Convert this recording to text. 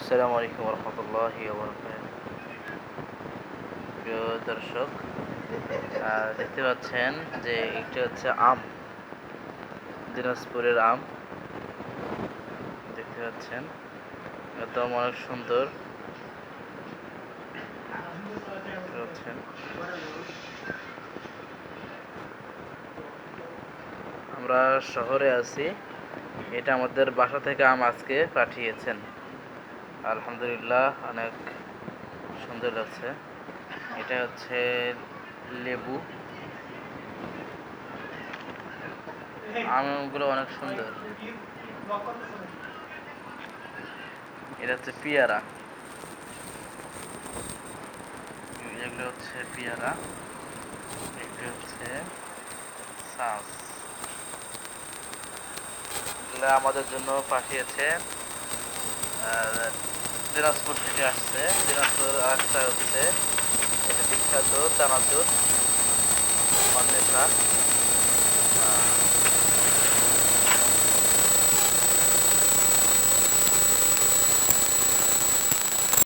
আসসালামু আলাইকুম রহমতুল্লাহি প্রিয় দর্শক, দেখতে পাচ্ছেন যে এটি হচ্ছে আম, দিনাজপুরের আম। দেখতে পাচ্ছেন একদম অনেক সুন্দর। দেখতে পাচ্ছেন আমরা শহরে আছি, এটা আমাদের বাসা থেকে আম আজকে পাঠিয়েছেন। আলহামদুলিল্লাহ, অনেক সুন্দর লাগছে। এটা হচ্ছে লেবু, আমগুলো অনেক সুন্দর। এটা হচ্ছে পেয়ারা, এগুলো হচ্ছে পেয়ারা। এগুলো হচ্ছে সাস, এগুলো আমাদের জন্য পাঠিয়েছে দিনাজপুর থেকে আসছে। দিনাজপুর আরেকটা হচ্ছে এটা বিখ্যাত চানাচুর, অন্বেষা।